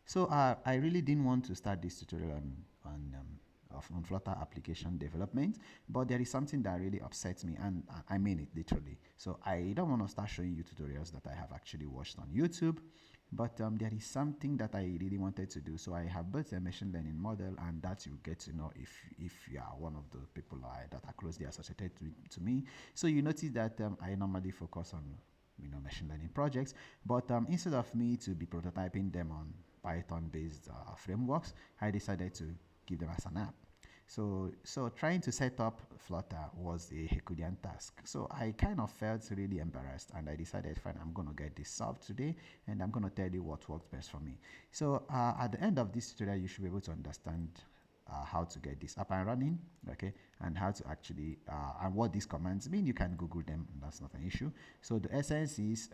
So I really didn't want to start this tutorial on Flutter application development, but there is something that really upsets me, and I mean it literally. So I don't want to start showing you tutorials that I have actually watched on YouTube, but there is something that I really wanted to do. So I have built a machine learning model, and that you get to know if you are one of the people that are closely associated to me. So you notice that I normally focus on machine learning projects, but instead of me to be prototyping them on Python-based frameworks, I decided to give them as an app. So trying to set up Flutter was a Herculean task. So I kind of felt really embarrassed, and I decided, fine, I'm going to get this solved today, and I'm going to tell you what worked best for me. So at the end of this tutorial, you should be able to understand how to get this up and running, okay, and how to actually and what these commands mean. You can Google them, and that's not an issue. So the essence is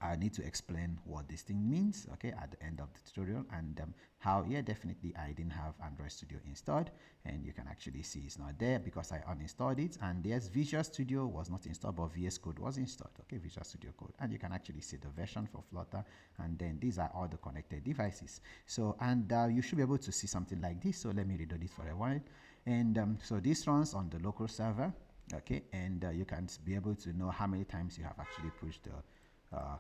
I need to explain what this thing means, okay, at the end of the tutorial, and how, yeah, definitely I didn't have Android Studio installed, and you can actually see it's not there because I uninstalled it. And yes, Visual Studio was not installed, but VS Code was installed, okay, Visual Studio Code, and you can actually see the version for Flutter, and then these are all the connected devices. So, and you should be able to see something like this. So let me reload it for a while, and so this runs on the local server, okay, and you can be able to know how many times you have actually pushed the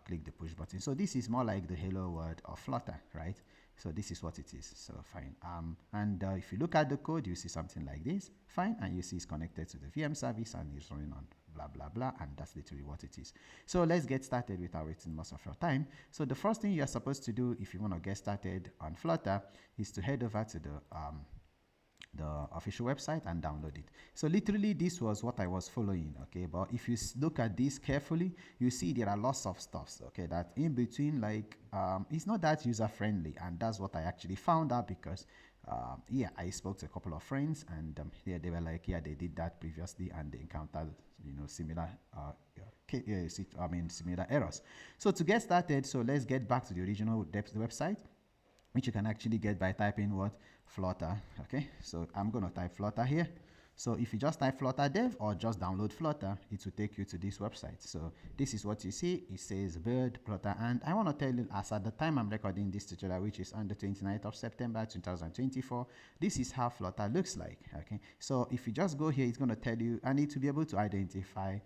click the push button. So this is more like the hello world of Flutter, right? So this is what it is. So fine. And if you look at the code, you see something like this, fine, and you see it's connected to the VM service and it's running on blah blah blah, and that's literally what it is. So let's get started without wasting most of your time. So the first thing you're supposed to do if you want to get started on Flutter is to head over to the official website and download it. So literally this was what I was following, okay, but if you look at this carefully, you see there are lots of stuffs, okay, that in between, like it's not that user friendly, and that's what I actually found out because yeah, I spoke to a couple of friends, and yeah, they were like, yeah, they did that previously and they encountered similar similar errors. So to get started, so let's get back to the original website, which you can actually get by typing what? Flutter, okay? So I'm gonna type Flutter here. So if you just type Flutter dev or just download Flutter, it will take you to this website. So this is what you see. It says build Flutter, and I want to tell you, as at the time I'm recording this tutorial, which is on the 29th of September 2024, this is how Flutter looks like, okay? So if you just go here, it's gonna tell you, I need to be able to identify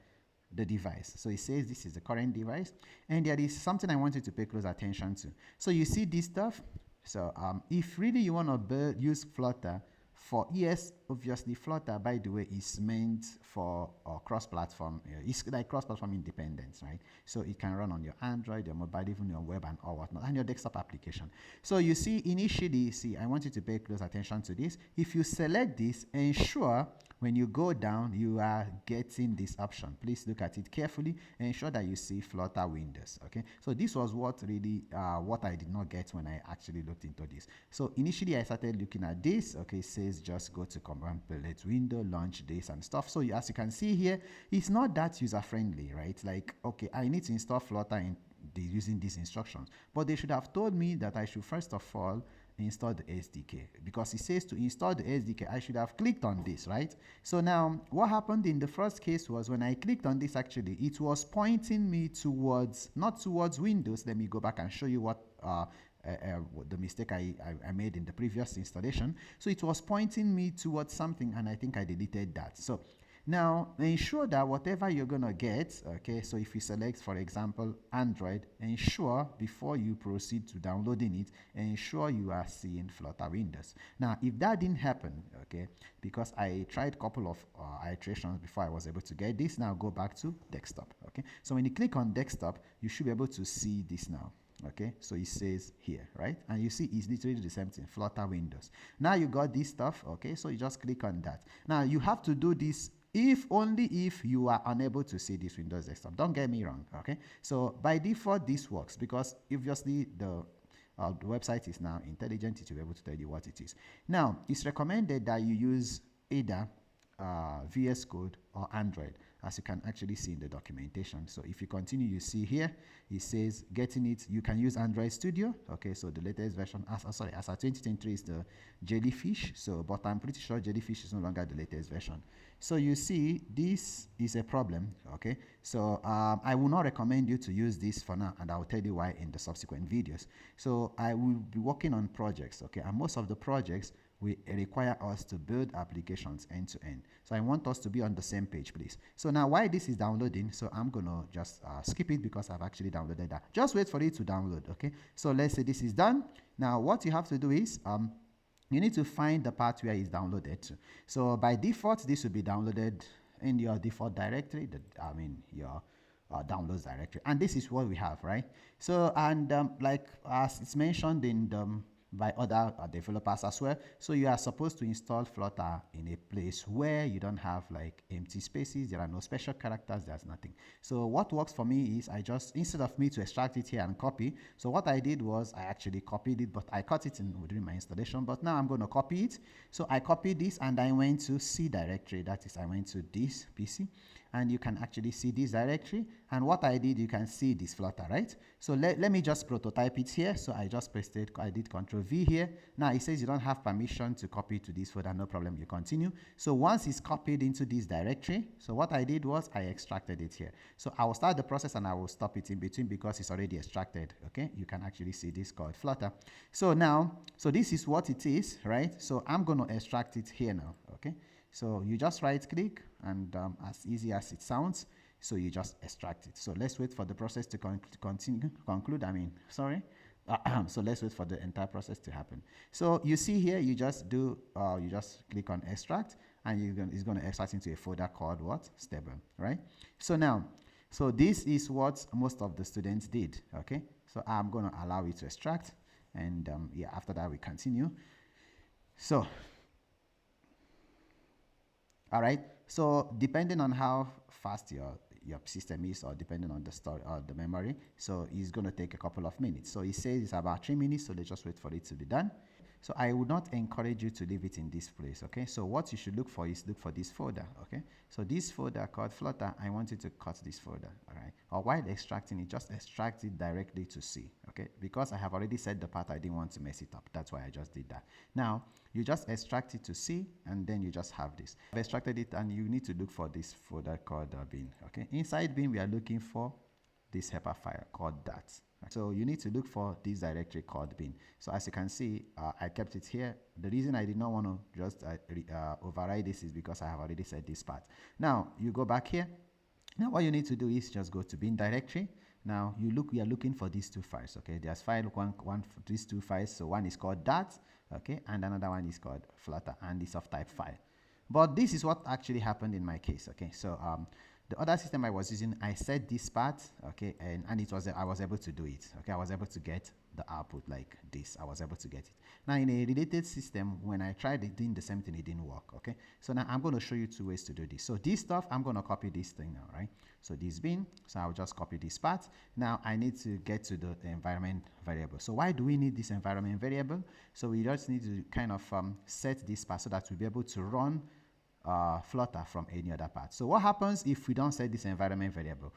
the device. So it says this is the current device, and there is something I want you to pay close attention to. So you see this stuff. So if really you want to use Flutter for, yes, obviously Flutter, by the way, is meant for cross-platform. It's like cross-platform independence, right? So it can run on your Android, your mobile, even your web and all whatnot, and your desktop application. So you see, initially, I want you to pay close attention to this. If you select this, ensure when you go down, you are getting this option. Please look at it carefully and ensure that you see Flutter Windows, okay? So this was what really, what I did not get when I actually looked into this. So initially I started looking at this, okay, it says just go to command palette window, launch this and stuff. So as you can see here, it's not that user-friendly, right? Like, okay, I need to install Flutter using these instructions, but they should have told me that I should first of all install the SDK, because it says to install the SDK, I should have clicked on this, right? So now what happened in the first case was when I clicked on this, actually it was pointing me towards, not towards Windows. Let me go back and show you what the mistake I made in the previous installation. So it was pointing me towards something, and I think I deleted that. So now ensure that whatever you're gonna get, okay, so if you select, for example, Android, ensure before you proceed to downloading it, ensure you are seeing Flutter Windows. Now if that didn't happen, okay, because I tried a couple of iterations before I was able to get this, now go back to desktop, okay? So when you click on desktop, you should be able to see this now. Okay, so it says here, right? And you see it's literally the same thing, Flutter Windows. Now you got this stuff, okay? So you just click on that. Now you have to do this only if you are unable to see this Windows desktop. Don't get me wrong, okay? So by default, this works because obviously the website is now intelligent. It will be able to tell you what it is. Now, it's recommended that you use either VS Code or Android, as you can actually see in the documentation. So if you continue, you see here, it says getting it, you can use Android Studio. Okay, so the latest version, as 2023 is the Jellyfish. So, but I'm pretty sure Jellyfish is no longer the latest version. So you see, this is a problem. Okay, so I will not recommend you to use this for now, and I will tell you why in the subsequent videos. So I will be working on projects. Okay, and most of the projects will require us to build applications end to end. So I want us to be on the same page, please. So now while this is downloading, so I'm gonna just skip it because I've actually downloaded that. Just wait for it to download. Okay, so let's say this is done. Now what you have to do is you need to find the part where it's downloaded to. So by default, this will be downloaded in your default directory, your downloads directory. And this is what we have, right? So, and like as it's mentioned in the by other developers as well. So you are supposed to install Flutter in a place where you don't have like empty spaces, there are no special characters, there's nothing. So what works for me is I just, instead of me to extract it here and copy, so what I did was I actually copied it, but I cut it in within my installation, but now I'm going to copy it. So I copied this and I went to C directory, that is I went to this PC, and you can actually see this directory. And what I did, you can see this Flutter, right? So let me just prototype it here. So I just pasted, I did Control V here. Now it says you don't have permission to copy to this folder, no problem, you continue. So once it's copied into this directory, so what I did was I extracted it here. So I will start the process and I will stop it in between because it's already extracted, okay? You can actually see this called Flutter. So now, so this is what it is, right? So I'm going to extract it here now, okay? So you just right click and as easy as it sounds, so you just extract it. So let's wait for the process to conclude. So let's wait for the entire process to happen. So you see here, you just do, you just click on extract and it's going to extract into a folder called what? Stable, right? So now, so this is what most of the students did, okay? So I'm going to allow it to extract and yeah, after that we continue. So, all right, so depending on how fast your system is, or depending on the story or the memory, so it's going to take a couple of minutes. So it says it's about 3 minutes, so let's just wait for it to be done. So I would not encourage you to leave it in this place, okay? So what you should look for is look for this folder, okay? So this folder called Flutter, I want you to cut this folder, all right? Or while extracting it, just extract it directly to C, okay? Because I have already set the path, I didn't want to mess it up. That's why I just did that. Now, you just extract it to C, and then you just have this. I've extracted it, and you need to look for this folder called bin, okay? Inside bin, we are looking for this header file called that. So you need to look for this directory called bin. So as you can see, I kept it here. The reason I did not want to just override this is because I have already set this part. Now you go back here. Now what you need to do is just go to bin directory. Now we are looking for these two files. Okay, there's file one for these two files. So one is called dat, okay, and another one is called Flutter, and it's of type file. But this is what actually happened in my case. Okay, so the other system I was using, I set this part, okay, and it was I was able to do it. Okay, I was able to get the output like this. I was able to get it. Now in a related system, when I tried it, doing the same thing, it didn't work. Okay, so now I'm going to show you two ways to do this. So this stuff, I'm going to copy this thing now, right? So this bin, so I'll just copy this part. Now I need to get to the environment variable. So why do we need this environment variable? So we just need to kind of set this part so that we'll be able to run Flutter from any other part. So what happens if we don't set this environment variable?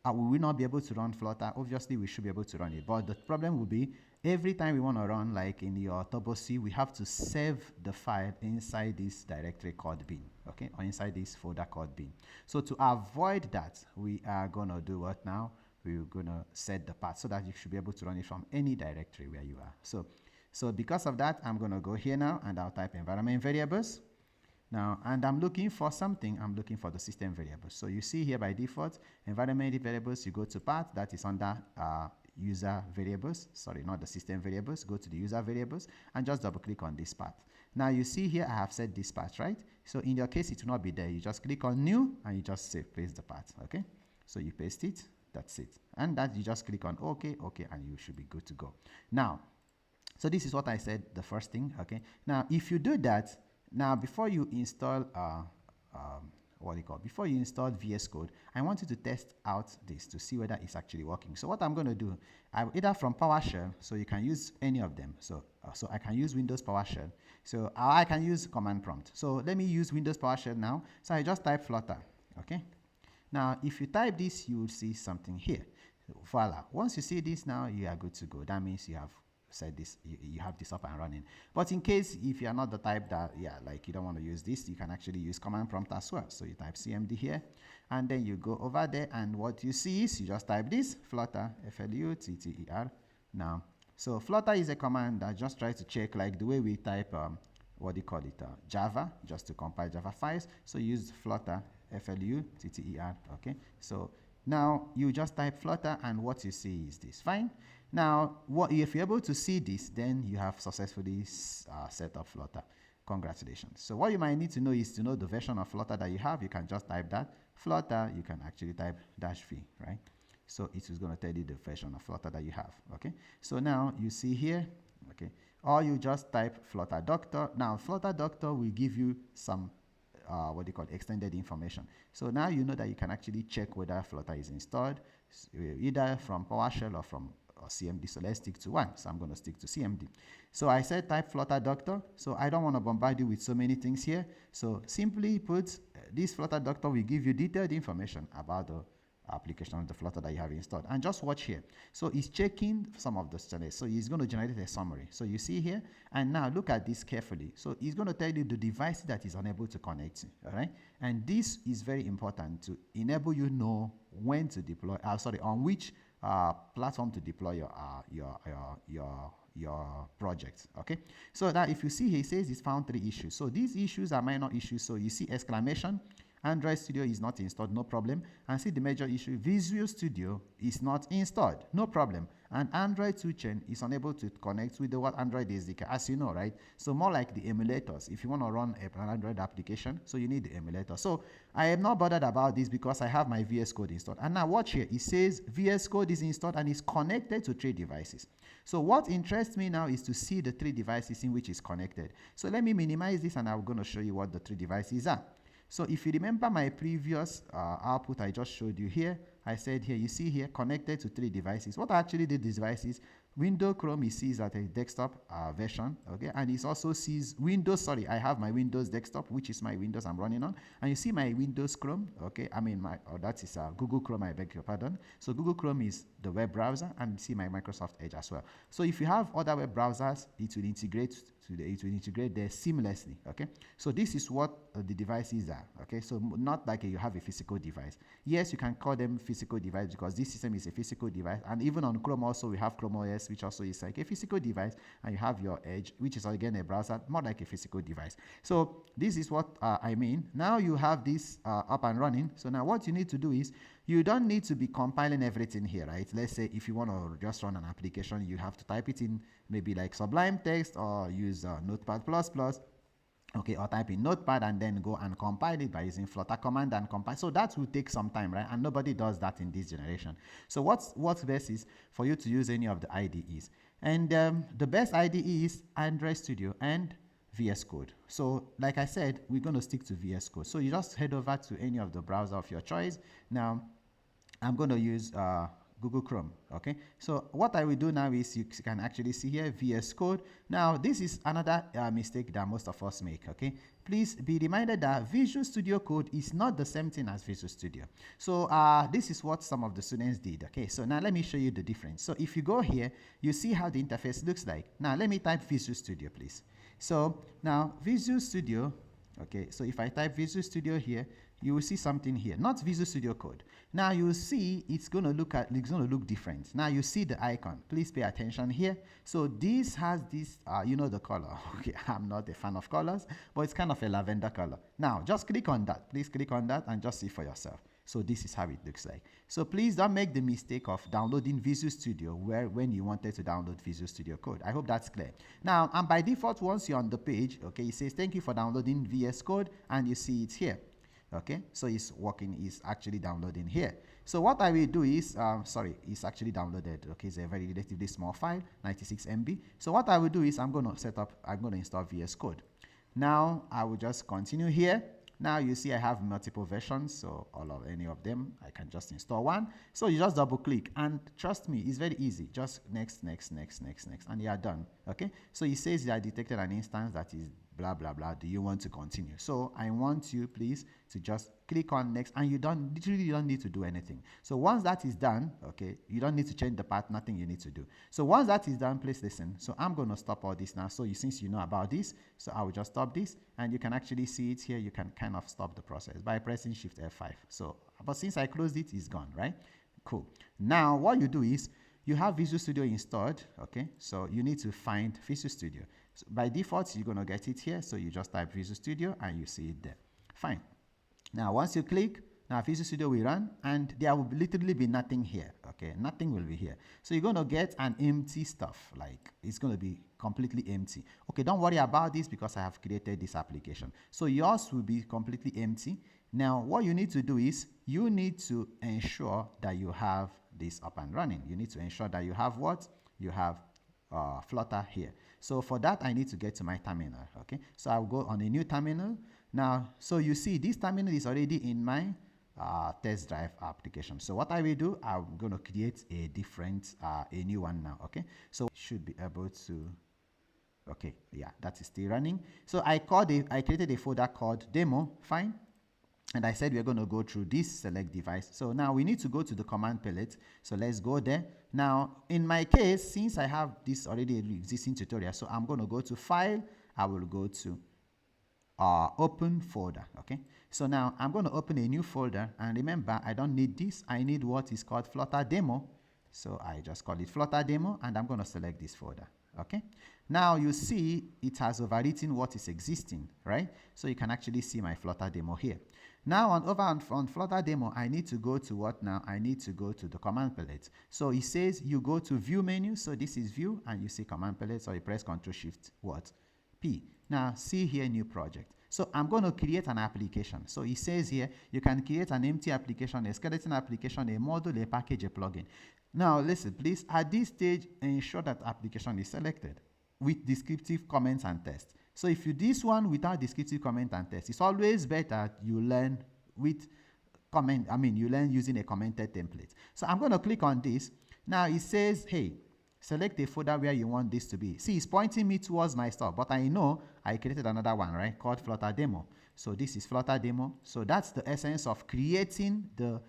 Will we not be able to run Flutter? Obviously, we should be able to run it. But the problem will be every time we want to run, like in your Turbo C, we have to save the file inside this directory called bin, okay, or inside this folder called bin. So to avoid that, we are going to do what now? We're going to set the path so that you should be able to run it from any directory where you are. So because of that, I'm going to go here now and I'll type environment variables. Now, and I'm looking for something, I'm looking for the system variables. So you see here by default, environment variables, you go to path, that is under user variables, sorry, not the system variables, go to the user variables and just double click on this path. Now you see here, I have set this path, right? So in your case, it will not be there. You just click on new and you just say paste the path, okay? So you paste it, that's it. And that you just click on okay, and you should be good to go. Now, so this is what I said, the first thing, okay? Now, if you do that, now, before you install before you install VS Code, I want you to test out this to see whether it's actually working. So what I'm going to do, either from PowerShell, so you can use any of them. So I can use Windows PowerShell. So I can use command prompt. So let me use Windows PowerShell now. So I just type Flutter. Okay. Now, if you type this, you will see something here. Voila. Once you see this now, you are good to go. That means you have set this, you have this up and running. But in case if you are not the type that, like you don't want to use this, you can actually use command prompt as well. So you type CMD here, and then you go over there, and what you see is you just type this, Flutter, F-L-U-T-T-E-R. Now, so Flutter is a command that just tries to check like the way we type, Java, just to compile Java files. So use Flutter, F-L-U-T-T-E-R, okay? So now you just type Flutter, and what you see is this. Fine. Now, if you're able to see this, then you have successfully set up Flutter. Congratulations. So what you might need to know is to know the version of Flutter that you have. You can just type that. Flutter, you can actually type -v, right? So it is going to tell you the version of Flutter that you have, okay? So now you see here, okay, or you just type Flutter Doctor. Now, Flutter Doctor will give you some extended information. So now you know that you can actually check whether Flutter is installed, either from PowerShell or from CMD. So let's stick to one. So I'm going to stick to CMD. So I said type Flutter Doctor. So I don't want to bombard you with so many things here. So simply put, this Flutter Doctor will give you detailed information about the application of the Flutter that you have installed. And just watch here. So it's checking some of the standards. So it's going to generate a summary. So you see here, and now look at this carefully. So it's going to tell you the device that is unable to connect to, all right? And this is very important to enable you know when to deploy, on which platform to deploy your project, okay? So that if you see here, it says it's found 3 issues. So these issues are minor issues. So you see exclamation, Android Studio is not installed, no problem. And see the major issue, Visual Studio is not installed, no problem. And Android 2chain is unable to connect with the Android SDK, as you know, right? So more like the emulators, if you want to run an Android application, so you need the emulator. So I am not bothered about this because I have my VS Code installed. And now watch here, it says VS Code is installed and is connected to 3 devices. So what interests me now is to see the 3 devices in which it's connected. So let me minimize this, and I'm going to show you what the 3 devices are. So if you remember my previous output I just showed you here, I said here, you see here, connected to 3 devices. What I actually did these devices, Windows Chrome, it sees that a desktop version, okay, and it also sees Windows, I have my Windows desktop, which is my Windows I'm running on, and you see my Windows Chrome, okay, that is Google Chrome, I beg your pardon. So Google Chrome is the web browser, and you see my Microsoft Edge as well. So if you have other web browsers, it will integrate there seamlessly, okay? So this is what the devices are, okay? So not like you have a physical device. Yes, you can call them physical device because this system is a physical device, and even on Chrome also we have Chrome OS, which also is like a physical device, and you have your Edge, which is again a browser, more like a physical device. So this is what I mean. Now you have this up and running. So now what you need to do is, you don't need to be compiling everything here, right? Let's say if you want to just run an application, you have to type it in maybe like Sublime Text or use Notepad++, okay, or type in Notepad and then go and compile it by using Flutter command and compile. So that will take some time, right? And nobody does that in this generation. So what's best is for you to use any of the IDEs. And the best IDE is Android Studio and VS Code. So like I said, we're going to stick to VS Code. So you just head over to any of the browser of your choice. Now, I'm going to use Google Chrome, okay? So what I will do now is you can actually see here VS Code. Now, this is another mistake that most of us make, okay? Please be reminded that Visual Studio Code is not the same thing as Visual Studio. So this is what some of the students did, okay? So now let me show you the difference. So if you go here, you see how the interface looks like. Now, let me type Visual Studio, please. So now Visual Studio, okay, so if I type Visual Studio here, you will see something here, not Visual Studio Code. Now you see it's going to look different. Now you see the icon. Please pay attention here. So this has this, you know the color. Okay, I'm not a fan of colors, but it's kind of a lavender color. Now just click on that. Please click on that and just see for yourself. So this is how it looks like. So please don't make the mistake of downloading Visual Studio when you wanted to download Visual Studio Code. I hope that's clear. Now, and by default, once you're on the page, okay, it says thank you for downloading VS Code, and you see it here. Okay, so it's working, it's actually downloading here. So what I will do is, it's actually downloaded. Okay, it's a very relatively small file, 96 MB. So what I will do is I'm going to install VS Code. Now I will just continue here. Now you see I have multiple versions, so all of any of them, I can just install one. So you just double click, and trust me, it's very easy. Just next, next, next, next, next, and you are done. Okay, so it says you are detected an instance that is blah blah blah. Do you want to continue? So I want you please to just click on next, and you literally don't need to do anything. So once that is done, okay, you don't need to change the path, nothing you need to do. So once that is done, please listen. So I'm going to stop all this now. So since you know about this, so I will just stop this, and you can actually see it here. You can kind of stop the process by pressing Shift F5. So but since I closed it, it's gone, right? Cool. Now what you do is you have Visual Studio installed, okay? So you need to find Visual Studio. So by default, you're going to get it here. So you just type Visual Studio and you see it there. Fine. Now, once you click, now Visual Studio will run, and there will literally be nothing here, okay? Nothing will be here. So you're going to get an empty stuff, like it's going to be completely empty. Okay, don't worry about this because I have created this application. So yours will be completely empty. Now, what you need to do is you need to ensure that you have this up and running. You need to ensure that you have what? You have Flutter here. So for that, I need to get to my terminal, okay? So I'll go on a new terminal. Now, so you see this terminal is already in my test drive application. So what I will do, I'm going to create a different, a new one now, okay? So should be able to, okay, yeah, that is still running. So I created a folder called demo, fine. And I said we're going to go through this select device. So now we need to go to the command palette. So let's go there. Now, in my case, since I have this already existing tutorial, so I'm going to go to File. I will go to Open Folder. Okay. So now I'm going to open a new folder. And remember, I don't need this. I need what is called Flutter Demo. So I just call it Flutter Demo, and I'm going to select this folder. Okay. Now you see it has overwritten what is existing, right? So you can actually see my Flutter Demo here. Now on Flutter Demo, I need to go to what now? I need to go to the command palette. So it says you go to View menu. So this is View, and you see command palette. So you press Ctrl Shift what? P. Now see here, new project. So I'm going to create an application. So it says here you can create an empty application, a skeleton application, a module, a package, a plugin. Now listen, please, at this stage, ensure that application is selected with descriptive comments and tests. So if you do this one without descriptive comment and text, it's always better you learn with you learn using a commented template. So I'm going to click on this. Now it says, hey, select a folder where you want this to be. See, it's pointing me towards my stuff, but I know I created another one, right, called Flutter Demo. So this is Flutter Demo. So that's the essence of creating the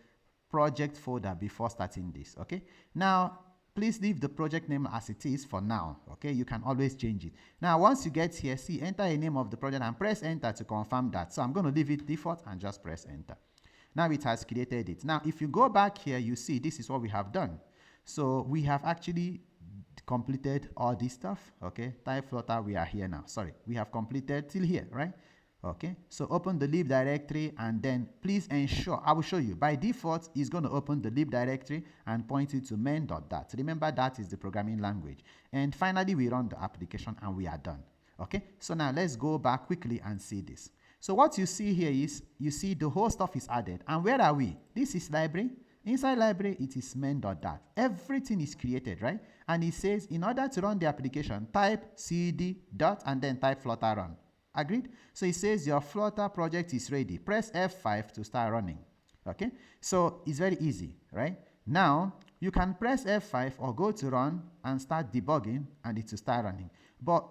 project folder before starting this, okay? Now, please leave the project name as it is for now, okay? You can always change it. Now, once you get here, see, enter a name of the project and press enter to confirm that. So I'm going to leave it default and just press enter. Now it has created it. Now, if you go back here, you see this is what we have done. So we have actually completed all this stuff, okay? Type Flutter, we are here now. Sorry, we have completed till here, right? Okay, so open the lib directory, and then please ensure, I will show you, by default, it's going to open the lib directory and point it to main.dat. Remember, that is the programming language. And finally, we run the application and we are done. Okay, so now let's go back quickly and see this. So what you see here is, you see the whole stuff is added. And where are we? This is library. Inside library, it is main.dat. Everything is created, right? And it says, in order to run the application, type cd dot and then type Flutter run. Agreed? So it says your Flutter project is ready. Press F5 to start running. Okay? So it's very easy, right? Now, you can press F5 or go to run and start debugging, and it will start running. But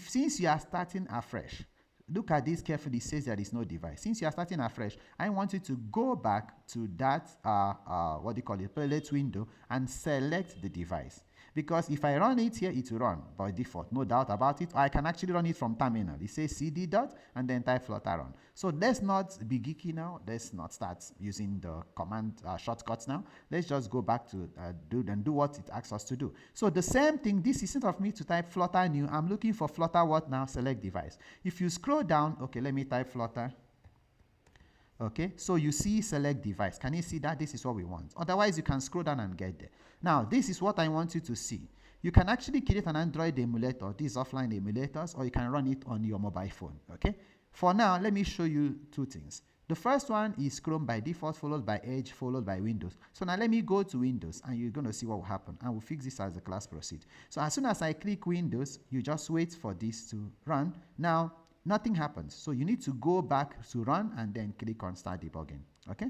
since you are starting afresh, look at this carefully, it says there is no device. Since you are starting afresh, I want you to go back to that, palette window and select the device. Because if I run it here, it will run by default, no doubt about it. Or I can actually run it from terminal. It says cd dot and then type Flutter run. So let's not be geeky now. Let's not start using the command shortcuts now. Let's just go back to do what it asks us to do. So the same thing, this instead of me to type Flutter new, I'm looking for Flutter what now? Select device. If you scroll down, okay, let me type Flutter. Okay, so you see select device. Can you see that? This is what we want. Otherwise, you can scroll down and get there. Now, this is what I want you to see. You can actually create an Android emulator, these offline emulators, or you can run it on your mobile phone. Okay, for now, let me show you two things. The first one is Chrome by default, followed by Edge, followed by Windows. So now let me go to Windows, and you're going to see what will happen. And we'll fix this as the class proceeds. So as soon as I click Windows, you just wait for this to run. Now, nothing happens. So you need to go back to run and then click on start debugging. Okay.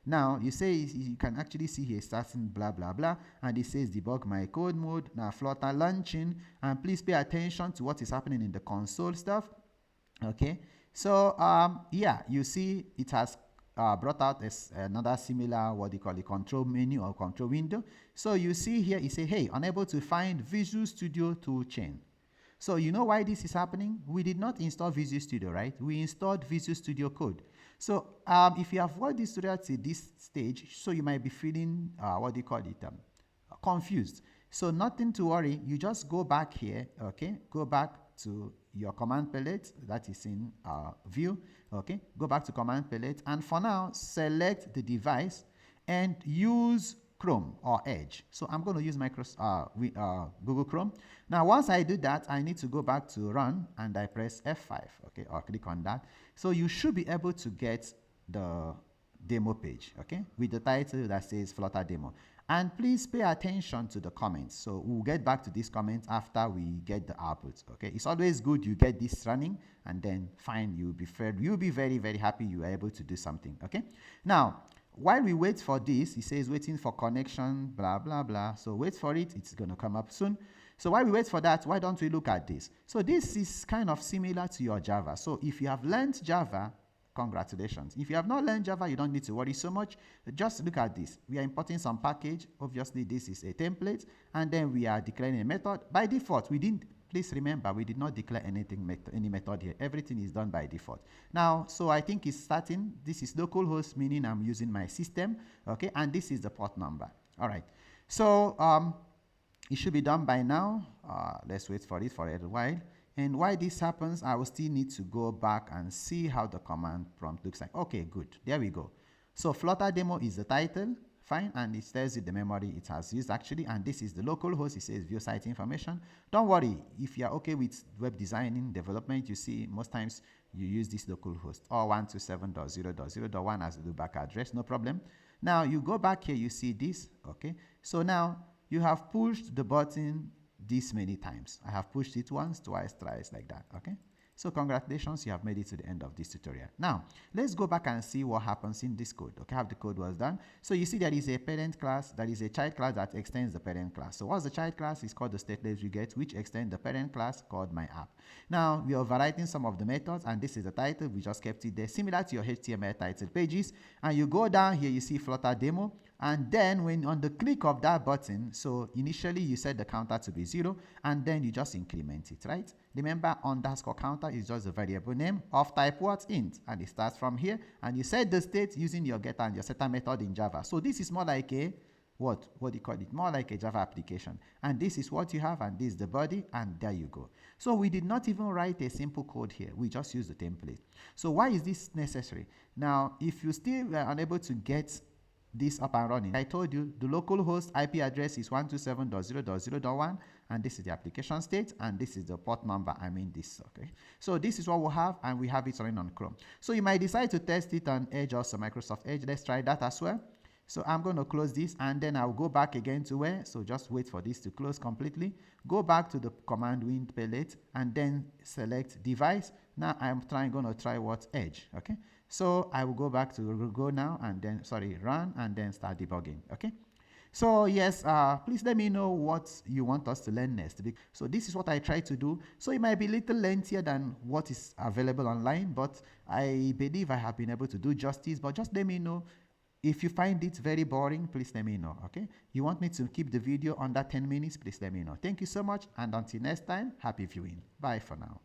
Now you say you can actually see here starting blah blah blah, and it says debug my code mode. Now Flutter launching, and please pay attention to what is happening in the console stuff. Okay, so yeah, you see it has brought out another similar, what they call it, control menu or control window. So you see here it say, hey, unable to find Visual Studio toolchain. So you know why this is happening? We did not install Visual Studio, right? We installed Visual Studio Code. So if you have watched this tutorial to this stage, so you might be feeling, what do you call it, confused. So nothing to worry. You just go back here, okay? Go back to your command palette that is in view, okay? Go back to command palette, and for now, select the device and use Chrome or Edge. So I'm going to use Google Chrome. Now, once I do that, I need to go back to run, and I press F5, okay, or click on that. So you should be able to get the demo page, okay, with the title that says Flutter Demo. And please pay attention to the comments. So we'll get back to these comments after we get the output. Okay, it's always good you get this running, and then fine, you'll be very, very happy you are able to do something. Okay, now while we wait for this, it says waiting for connection, blah blah blah. So wait for it, it's going to come up soon. So while we wait for that, why don't we look at this? So this is kind of similar to your Java. So if you have learned Java, congratulations. If you have not learned Java, you don't need to worry so much. Just look at this. We are importing some package. Obviously, this is a template, and then we are declaring a method. By default, we didn't, please remember, we did not declare any method here. Everything is done by default. Now, so I think it's starting. This is localhost, meaning I'm using my system, okay? And this is the port number. All right. So it should be done by now. Let's wait for it for a while. And while this happens, I will still need to go back and see how the command prompt looks like. Okay, good. There we go. So Flutter Demo is the title, fine, and it tells you the memory it has used actually, and this is the local host. It says view site information. Don't worry, if you're okay with web designing, development, you see most times you use this local host, or 127.0.0.1 as the loopback address, no problem. Now you go back here, you see this, okay? So now you have pushed the button this many times. I have pushed it once, twice, thrice, like that, okay? So congratulations, you have made it to the end of this tutorial. Now, let's go back and see what happens in this code, okay, how the code was done. So you see there is a parent class, there is a child class that extends the parent class. So what's the child class? It's called the stateless you get, which extends the parent class called my app. Now, we are overwriting some of the methods, and this is the title. We just kept it there, similar to your HTML title pages. And you go down here, you see Flutter Demo. And then when on the click of that button, so initially you set the counter to be 0, and then you just increment it, right? Remember, underscore counter is just a variable name of type what? Int. And it starts from here, and you set the state using your getter and your setter method in Java. So this is more like a, what do you call it? More like a Java application. And this is what you have, and this is the body, and there you go. So we did not even write a simple code here. We just used the template. So why is this necessary? Now, if you still are unable to get this up and running, I told you the local host IP address is 127.0.0.1, and this is the application state, and this is the port number. I mean this, okay? So this is what we have, and we have it running on Chrome. So you might decide to test it on Edge, also Microsoft Edge. Let's try that as well. So I'm going to close this, and then I'll go back again to where, so just wait for this to close completely. Go back to the command wind palette, and then select device. Now I'm going to try what? Edge, okay? So I will go back to go now, and then, sorry, run, and then start debugging, okay? So yes, please let me know what you want us to learn next. So this is what I try to do. So it might be a little lengthier than what is available online, but I believe I have been able to do justice. But just let me know. If you find it very boring, please let me know, okay? You want me to keep the video under 10 minutes, please let me know. Thank you so much, and until next time, happy viewing. Bye for now.